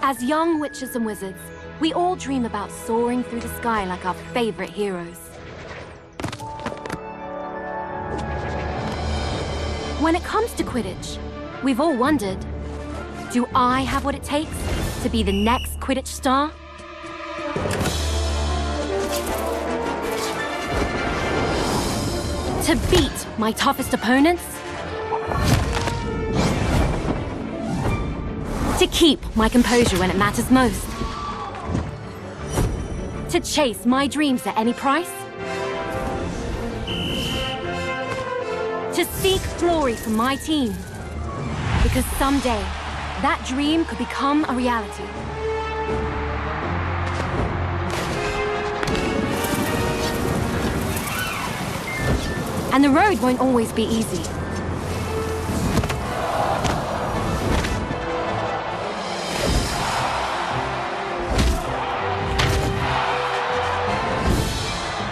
As young witches and wizards, we all dream about soaring through the sky like our favorite heroes. When it comes to Quidditch, we've all wondered, do I have what it takes to be the next Quidditch star? To beat my toughest opponents? To keep my composure when it matters most? To chase my dreams at any price? To seek glory for my team? Because someday, that dream could become a reality. And the road won't always be easy.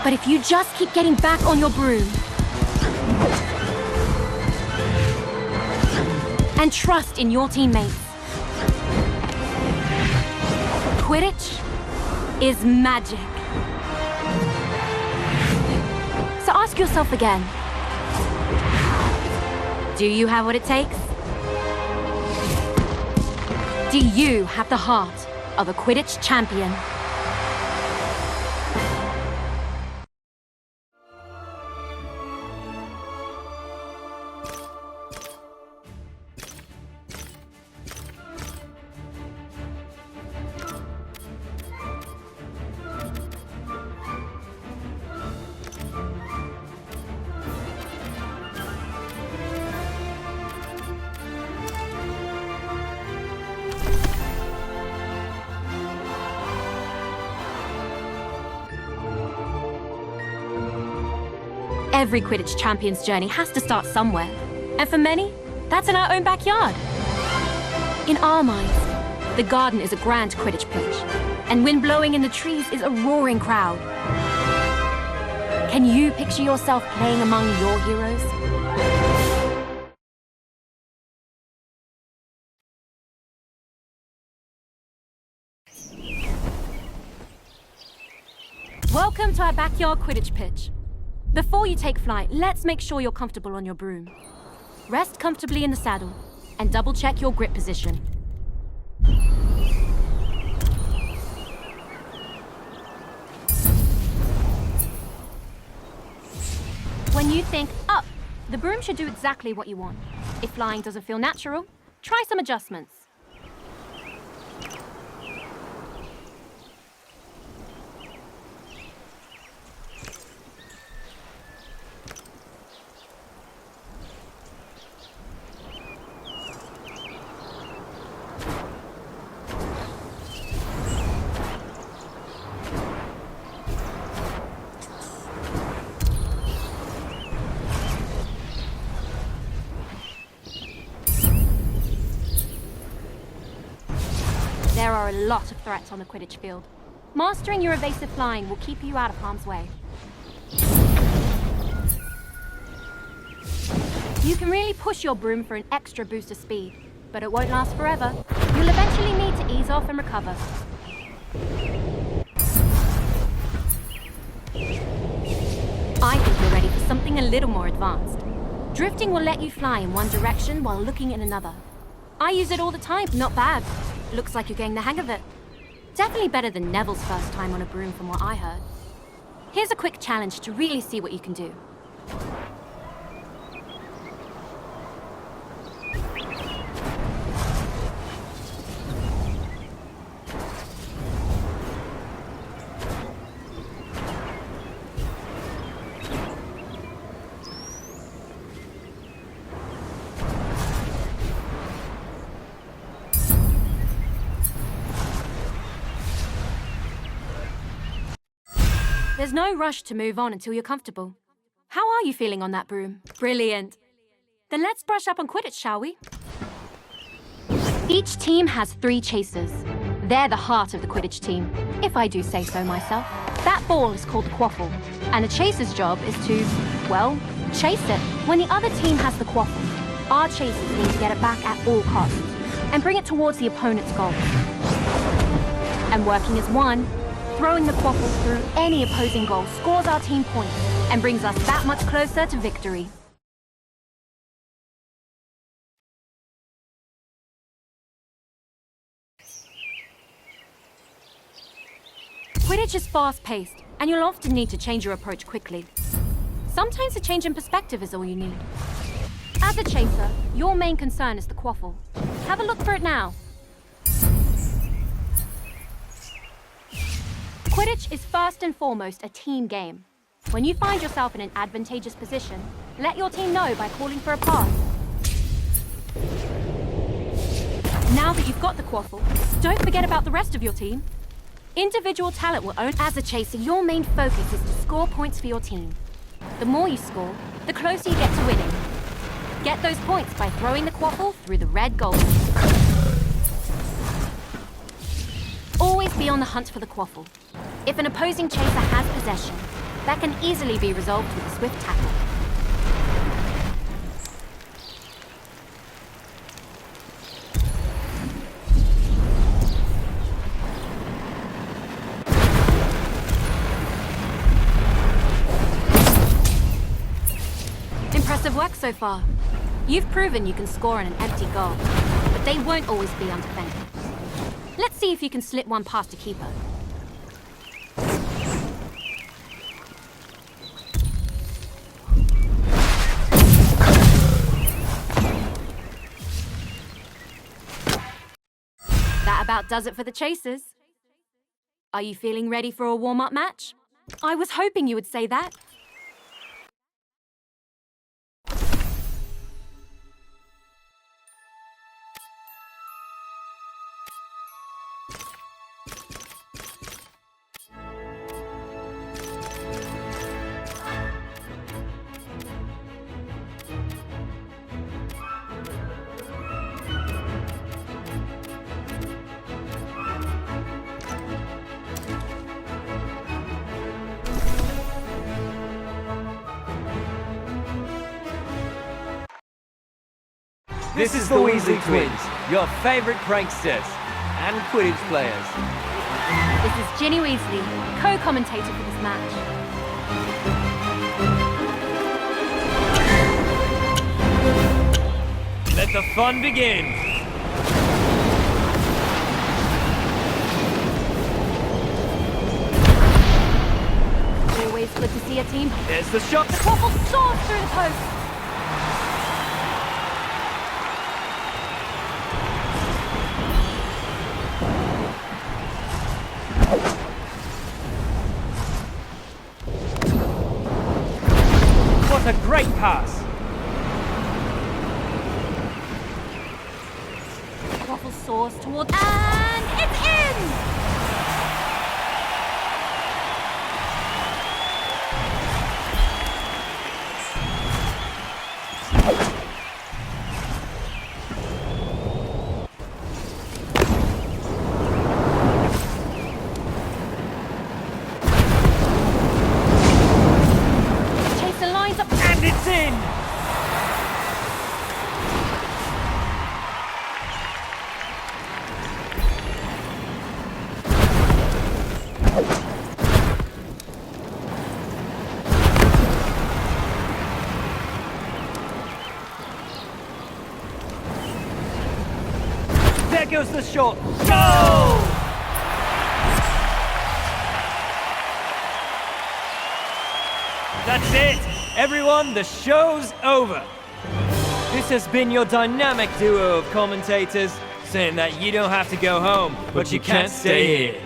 But if you just keep getting back on your broom and trust in your teammates, Quidditch is magic. So ask yourself again, do you have what it takes? Do you have the heart of a Quidditch champion? Every Quidditch champion's journey has to start somewhere. And for many, that's in our own backyard. In our minds, the garden is a grand Quidditch pitch, and wind blowing in the trees is a roaring crowd. Can you picture yourself playing among your heroes? Welcome to our backyard Quidditch pitch. Before you take flight, let's make sure you're comfortable on your broom. Rest comfortably in the saddle and double-check your grip position. When you think up, the broom should do exactly what you want. If flying doesn't feel natural, try some adjustments. There are a lot of threats on the Quidditch field. Mastering your evasive flying will keep you out of harm's way. You can really push your broom for an extra boost of speed, but it won't last forever. You'll eventually need to ease off and recover. I think you're ready for something a little more advanced. Drifting will let you fly in one direction while looking in another. I use it all the time. Not bad. Looks like you're getting the hang of it. Definitely better than Neville's first time on a broom from what I heard. Here's a quick challenge to really see what you can do. There's no rush to move on until you're comfortable. How are you feeling on that broom? Brilliant. Then let's brush up on Quidditch, shall we? Each team has 3 chasers. They're the heart of the Quidditch team, if I do say so myself. That ball is called the quaffle, and the chaser's job is to, well, chase it. When the other team has the quaffle, our chasers need to get it back at all costs and bring it towards the opponent's goal. And working as one, throwing the quaffle through any opposing goal scores our team points and brings us that much closer to victory. Quidditch is fast-paced, and you'll often need to change your approach quickly. Sometimes a change in perspective is all you need. As a chaser, your main concern is the quaffle. Have a look for it now. Quidditch is first and foremost a team game. When you find yourself in an advantageous position, let your team know by calling for a pass. Now that you've got the quaffle, don't forget about the rest of your team. Individual talent will own. As a chaser, your main focus is to score points for your team. The more you score, the closer you get to winning. Get those points by throwing the quaffle through the red goal. Always be on the hunt for the quaffle. If an opposing chaser has possession, that can easily be resolved with a swift tackle. Impressive work so far. You've proven you can score on an empty goal, but they won't always be undefended. Let's see if you can slip one past a keeper. That about does it for the chasers. Are you feeling ready for a warm-up match? I was hoping you would say that. This is the Weasley Twins, your favorite pranksters and Quidditch players. This is Ginny Weasley, co-commentator for this match. Let the fun begin. Always good to see a team. There's the shot. The quaffle soars through the post. What a great pass. Quaffle soars towards, and it's in! Chaser lines up, And it's in! There goes the shot. Goal! That's it! Everyone, the show's over. This has been your dynamic duo of commentators, saying that you don't have to go home, but you can't stay here.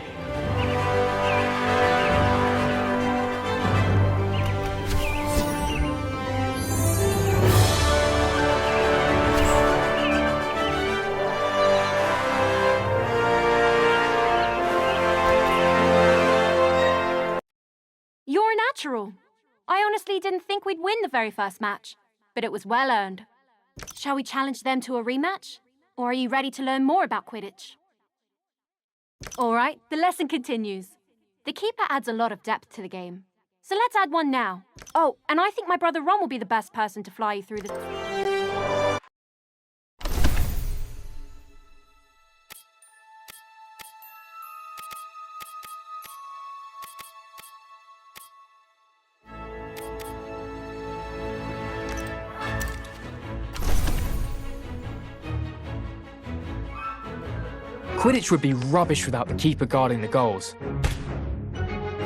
You're a natural. I honestly didn't think we'd win the very first match, but it was well earned. Shall we challenge them to a rematch? Or are you ready to learn more about Quidditch? All right, the lesson continues. The keeper adds a lot of depth to the game. So let's add one now. Oh, and I think my brother Ron will be the best person to fly you through the... Quidditch would be rubbish without the keeper guarding the goals.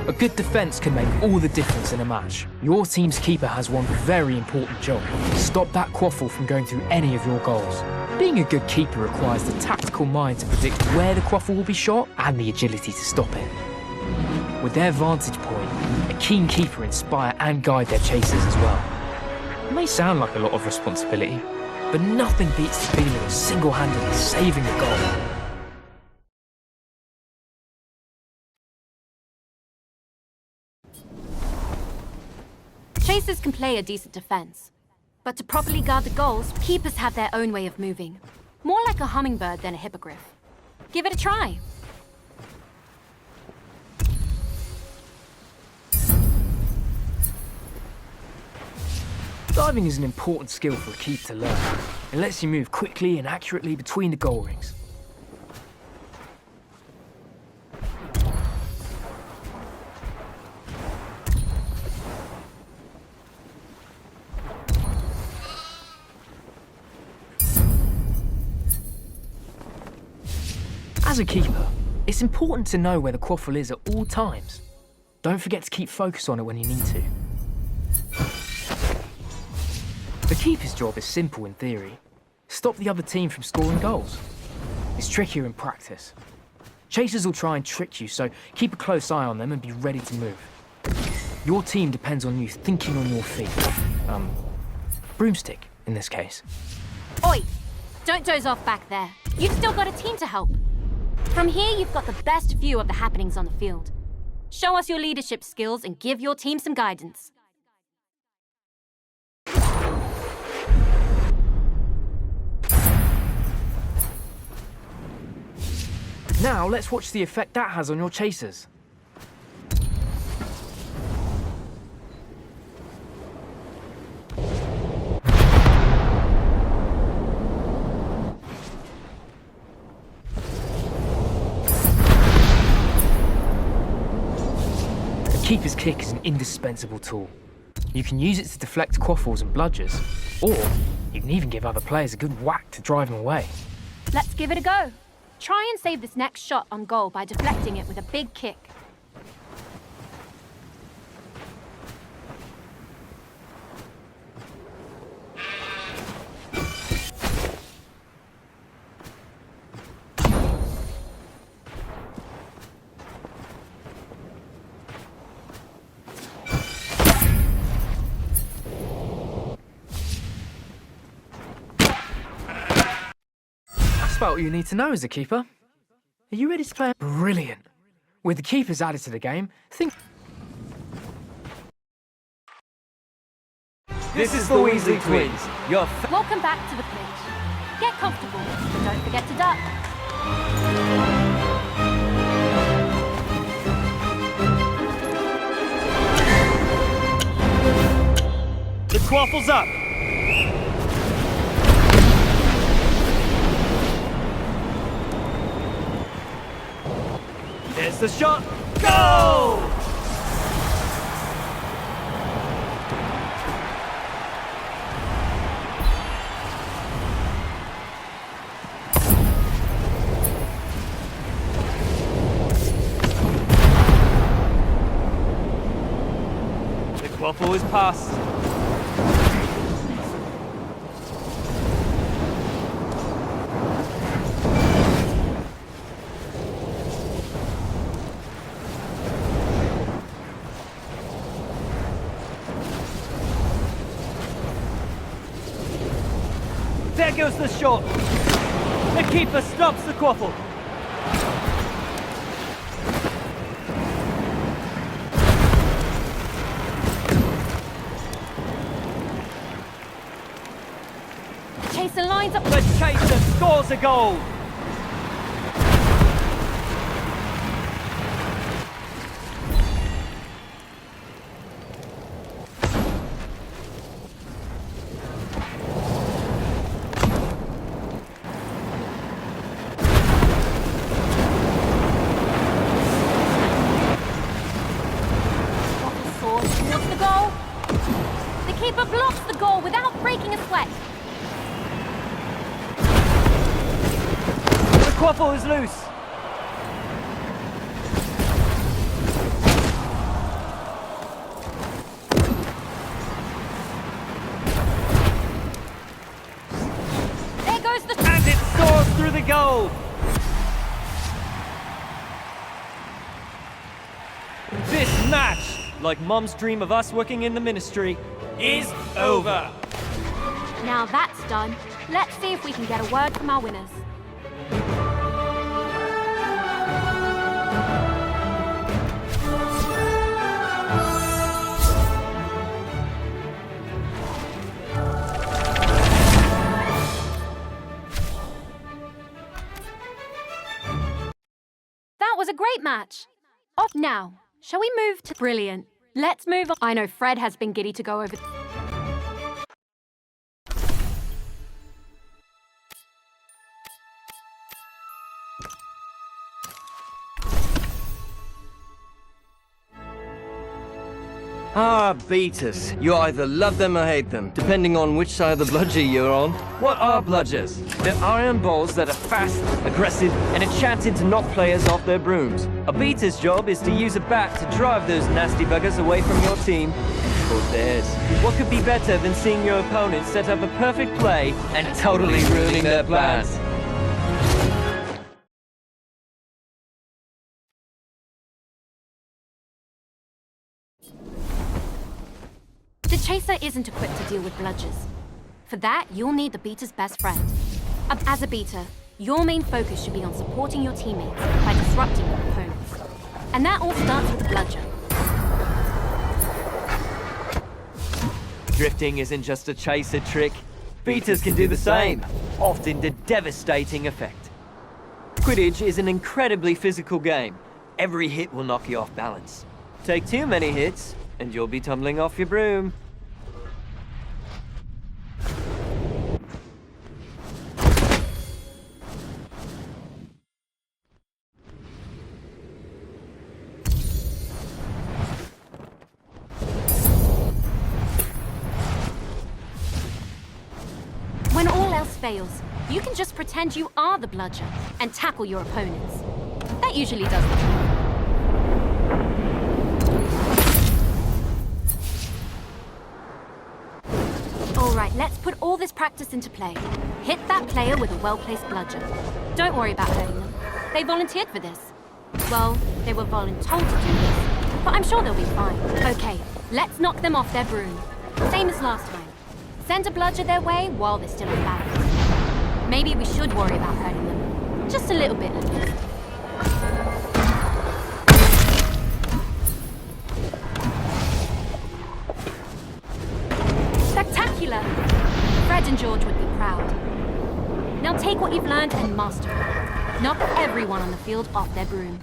A good defence can make all the difference in a match. Your team's keeper has one very important job: stop that quaffle from going through any of your goals. Being a good keeper requires the tactical mind to predict where the quaffle will be shot and the agility to stop it. With their vantage point, a keen keeper inspire and guide their chasers as well. It may sound like a lot of responsibility, but nothing beats the feeling of single-handedly saving a goal. Chasers can play a decent defense, but to properly guard the goals, keepers have their own way of moving. More like a hummingbird than a hippogriff. Give it a try. Diving is an important skill for a keeper to learn. It lets you move quickly and accurately between the goal rings. As a keeper, it's important to know where the quaffle is at all times. Don't forget to keep focus on it when you need to. The keeper's job is simple in theory. Stop the other team from scoring goals. It's trickier in practice. Chasers will try and trick you, so keep a close eye on them and be ready to move. Your team depends on you thinking on your feet. Broomstick, in this case. Oi! Don't doze off back there. You've still got a team to help. From here, you've got the best view of the happenings on the field. Show us your leadership skills and give your team some guidance. Now, let's watch the effect that has on your chasers. The keeper's kick is an indispensable tool. You can use it to deflect quaffles and bludgers, or you can even give other players a good whack to drive them away. Let's give it a go. Try and save this next shot on goal by deflecting it with a big kick. That's about all you need to know as a keeper. Are you ready to play? Brilliant. With the keepers added to the game, think... This is the Weasley Twins. Your Welcome back to the pitch. Get comfortable, but don't forget to duck. The quaffle's up. There's the shot. Goal! The quaffle is passed. There goes the shot. The keeper stops the quaffle. Chaser lines up. The chaser scores a goal. Towards the goal. The keeper blocks the goal without breaking a sweat. The Quaffle is loose! There goes the... And it soars through the goal! This match, like Mum's dream of us working in the ministry, is over! Now that's done, let's see if we can get a word from our winners. That was a great match. Off now. Shall we move to... Brilliant. Let's move on. I know Fred has been giddy to go over... Ah, beaters. You either love them or hate them, depending on which side of the bludger you're on. What are bludgers? They're iron balls that are fast, aggressive, and enchanted to knock players off their brooms. A beater's job is to use a bat to drive those nasty buggers away from your team and toward theirs. What could be better than seeing your opponent set up a perfect play and totally ruining their plans? The chaser isn't equipped to deal with bludgers. For that, you'll need the beater's best friend. As a beater, your main focus should be on supporting your teammates by disrupting your opponents. And that all starts with the bludger. Drifting isn't just a chaser trick. Beaters can do the same, often to devastating effect. Quidditch is an incredibly physical game. Every hit will knock you off balance. Take too many hits, and you'll be tumbling off your broom. When all else fails, you can just pretend you are the bludger and tackle your opponents. That usually does the trick. Alright, let's put all this practice into play. Hit that player with a well-placed bludger. Don't worry about hurting them. They volunteered for this. Well, they were voluntold to do this, but I'm sure they'll be fine. Okay, let's knock them off their broom. Same as last time. Send a bludger their way while they're still unbalanced. Maybe we should worry about hurting them. Just a little bit at least. Spectacular! Fred and George would be proud. Now take what you've learned and master it. Knock everyone on the field off their broom.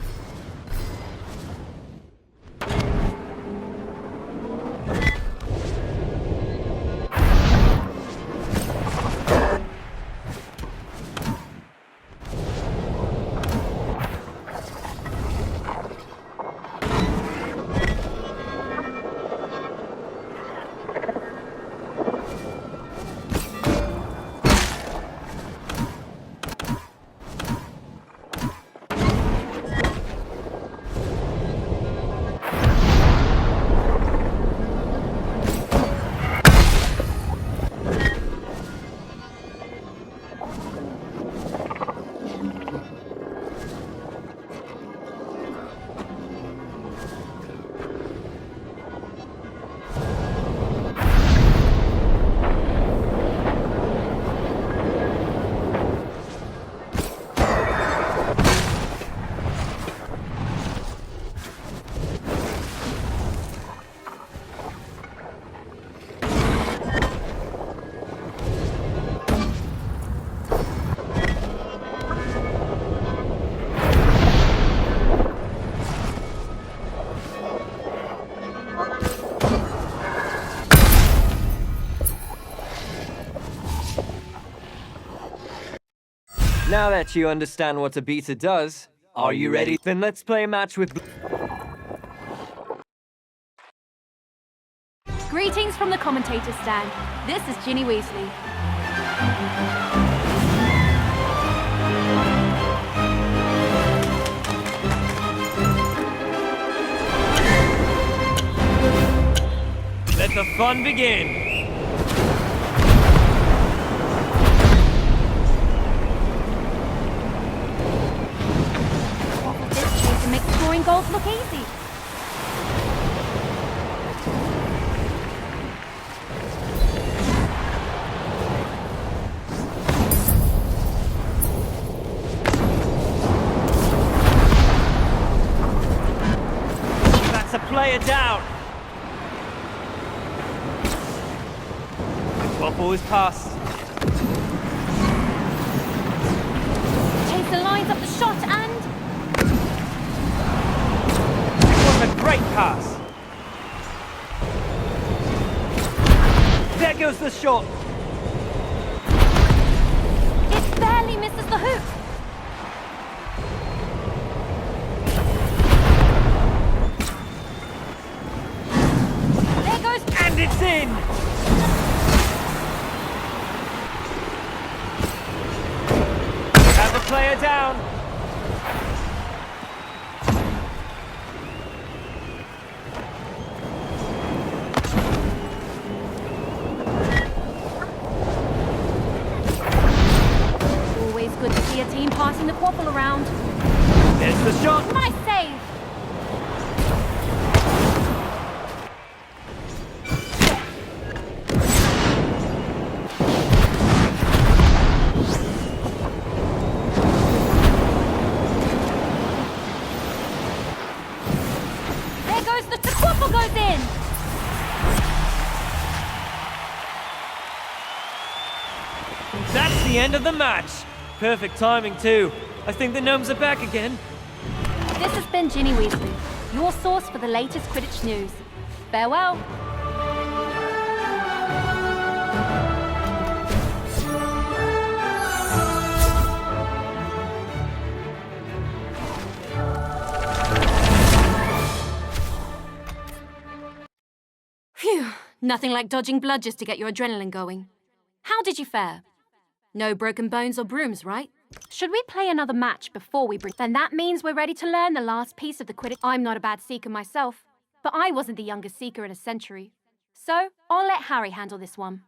Now that you understand what a beater does, are you ready? Then let's play a match with... Greetings from the commentator stand. This is Ginny Weasley. the fun begin. This chase to make scoring goals look easy. That's a player down. The Quaffle is passed. Chaser lines up the shot and... What a great pass. There goes the shot. It barely misses the hoop. There goes... And it's in. Have a player down. Always good to see a team passing the Quaffle around. There's the shot. Nice save. There goes the Quaffle goes in. That's the end of the match. Perfect timing too. I think the gnomes are back again. This has been Ginny Weasley, your source for the latest Quidditch news. Farewell. Phew, nothing like dodging bludgers to get your adrenaline going. How did you fare? No broken bones or brooms, right? Should we play another match before we bring... Then that means we're ready to learn the last piece of the Quidditch. I'm not a bad seeker myself, but I wasn't the youngest seeker in a century. So, I'll let Harry handle this one.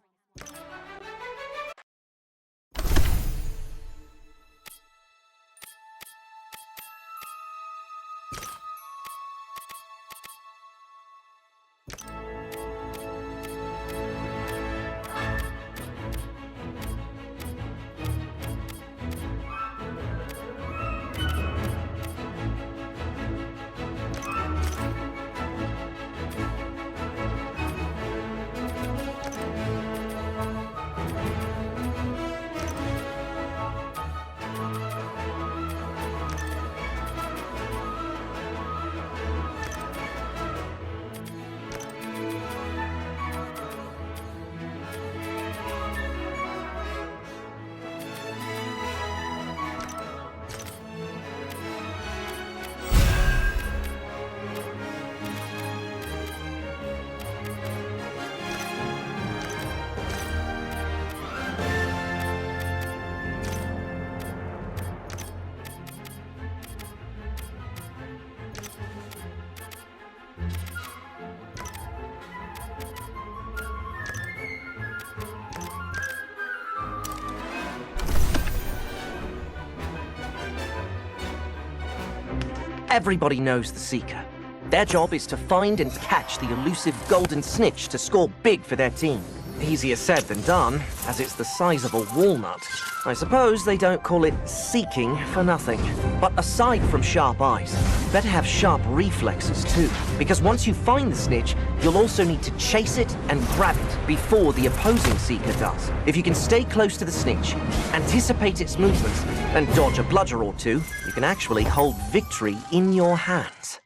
Everybody knows the Seeker. Their job is to find and catch the elusive golden snitch to score big for their team. Easier said than done, as it's the size of a walnut. I suppose they don't call it seeking for nothing. But aside from sharp eyes, you better have sharp reflexes too. Because once you find the snitch, you'll also need to chase it and grab it before the opposing seeker does. If you can stay close to the snitch, anticipate its movements, and dodge a bludger or two, you can actually hold victory in your hands.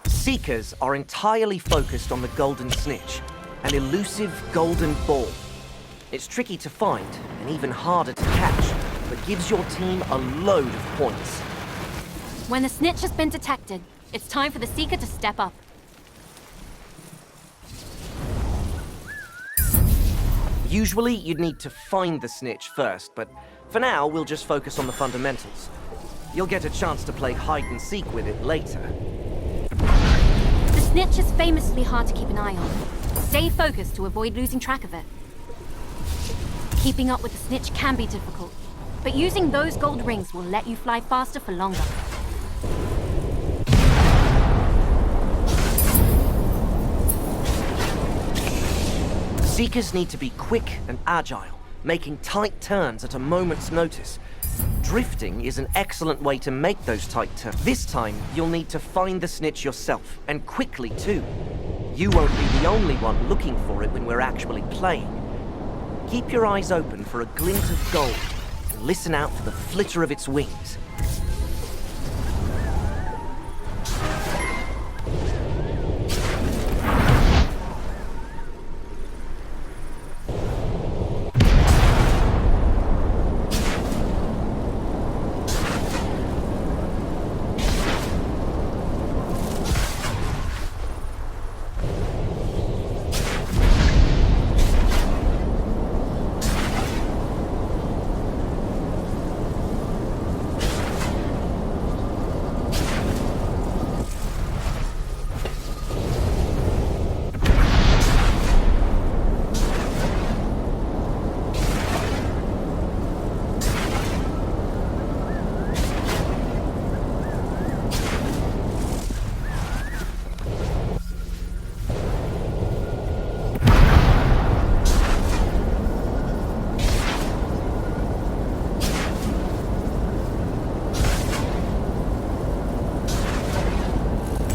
Seekers are entirely focused on the golden snitch, an elusive golden ball. It's tricky to find and even harder to catch, but gives your team a load of points. When the snitch has been detected, it's time for the Seeker to step up. Usually, you'd need to find the snitch first, but for now, we'll just focus on the fundamentals. You'll get a chance to play hide and seek with it later. The snitch is famously hard to keep an eye on. Stay focused to avoid losing track of it. Keeping up with the snitch can be difficult, but using those gold rings will let you fly faster for longer. Seekers need to be quick and agile, making tight turns at a moment's notice. Drifting is an excellent way to make those tight turns. This time, you'll need to find the snitch yourself, and quickly too. You won't be the only one looking for it when we're actually playing. Keep your eyes open for a glint of gold, and listen out for the flitter of its wings.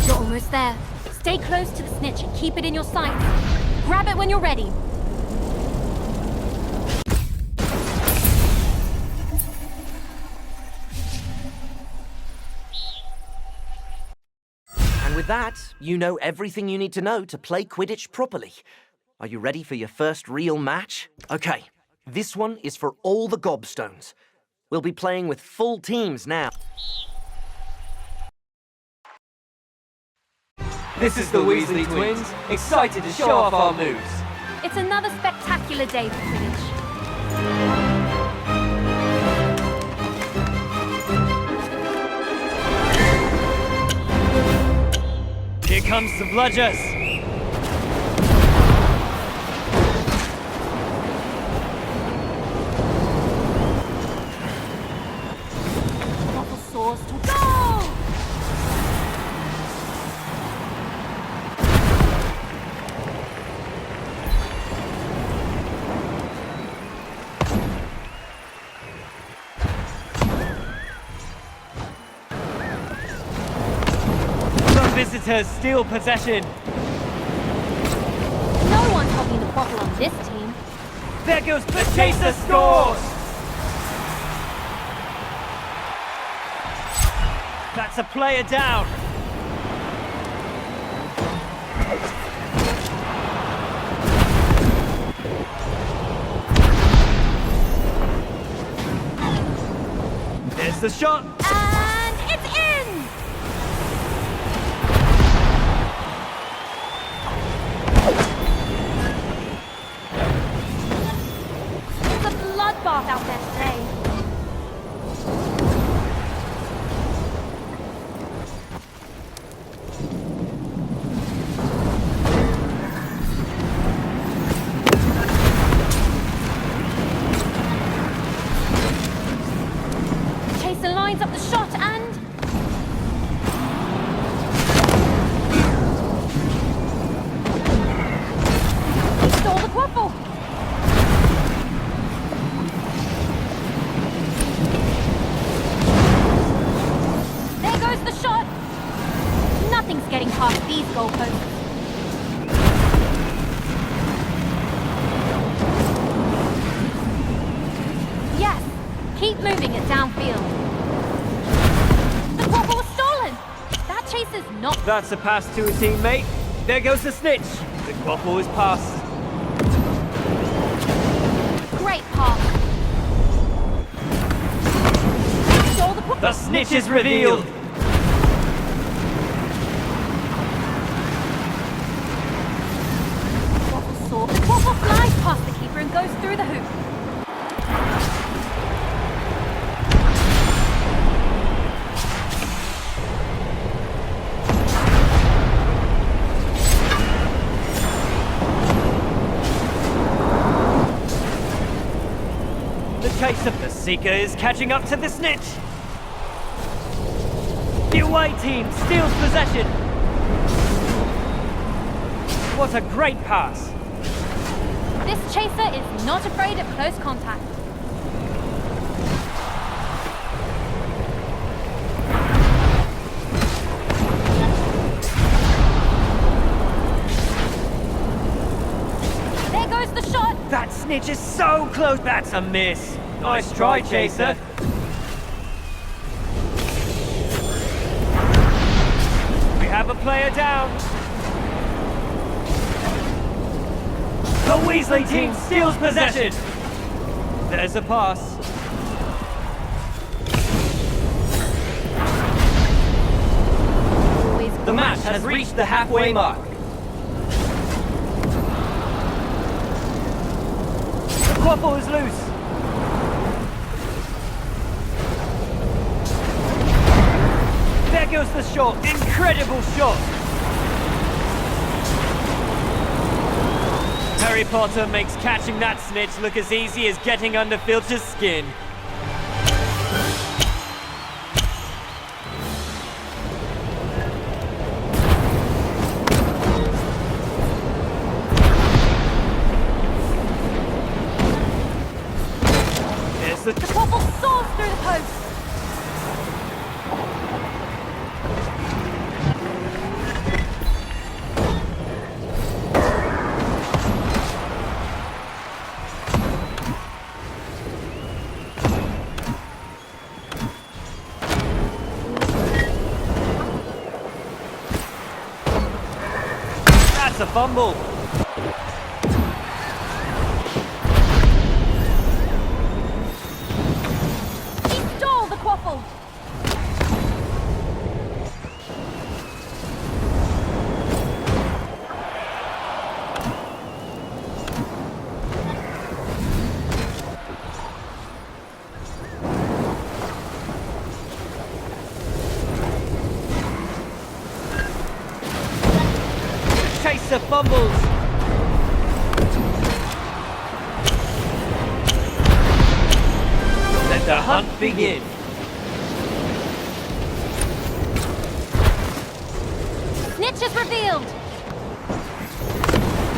Almost there. Stay close to the snitch and keep it in your sight. Grab it when you're ready. And with that, you know everything you need to know to play Quidditch properly. Are you ready for your first real match? Okay, this one is for all the gobstones. We'll be playing with full teams now. This is the Weasley twins, excited to show off our moves. It's another spectacular day for Quidditch. Here comes the bludgers. Waffle sauce to go! Visitors steal possession. No one's holding the bottle on this team. There goes the chaser scores. That's a player down. There's the shot. And it's in! There's a bloodbath out there today. Chaser lines up the shot and... he stole the quaffle! There goes the shot! Nothing's getting past these goalposts. Yes! Keep moving it downfield. The quaffle was stolen! That chaser's not... That's a pass to a teammate. There goes the snitch. The quaffle is passed. Great pass. Stole the quaffle. The snitch is revealed. Quaffle saw. The quaffle flies past the keeper and goes through the hoop. Seeker is catching up to the snitch. The away team steals possession. What a great pass. This chaser is not afraid of close contact. There goes the shot! That snitch is so close. That's a miss. Nice try, Chaser. We have a player down. The Weasley team steals possession. There's a pass. The match has reached the halfway mark. The quaffle is loose. There goes the shot. Incredible shot. Harry Potter makes catching that snitch look as easy as getting under Filch's skin. There's the quaffle soars through the post. That's a fumble. He stole the quaffle. Chaser fumbles. Let the hunt begin. Snitch is revealed.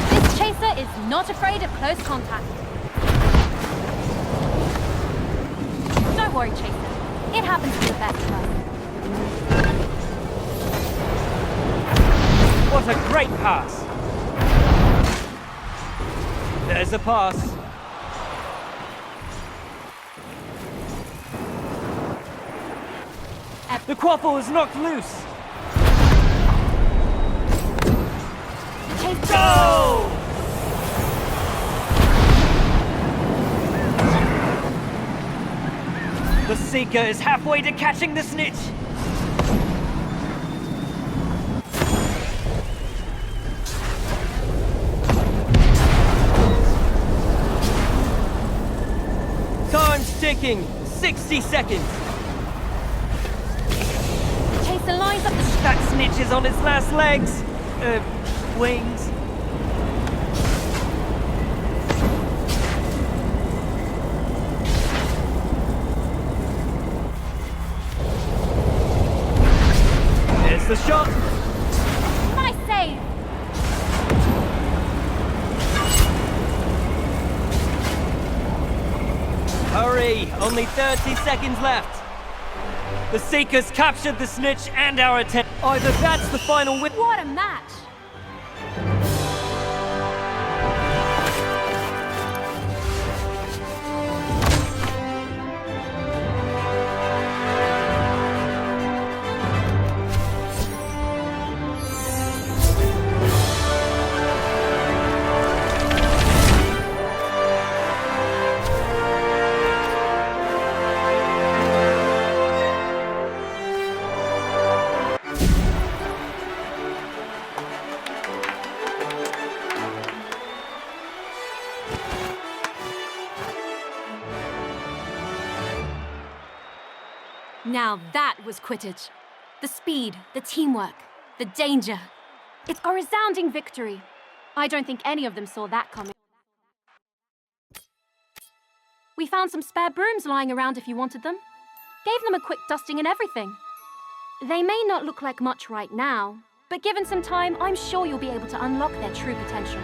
This chaser is not afraid of close contact. Don't worry, chaser. It happens to the best of us. What a great pass. There's a pass. The quaffle is knocked loose. Go! The Seeker is halfway to catching the snitch. Time's ticking. 60 seconds. Chaser lines up the That snitch is on its last legs. Wings. There's the shot. nice save. Hurry! Only 30 seconds left. The Seekers captured the snitch and our attempt. Either that's the final win. What a match. Now that was Quidditch. The speed, the teamwork, the danger. It's a resounding victory. I don't think any of them saw that coming. We found some spare brooms lying around if you wanted them. Gave them a quick dusting and everything. They may not look like much right now, but given some time, I'm sure you'll be able to unlock their true potential.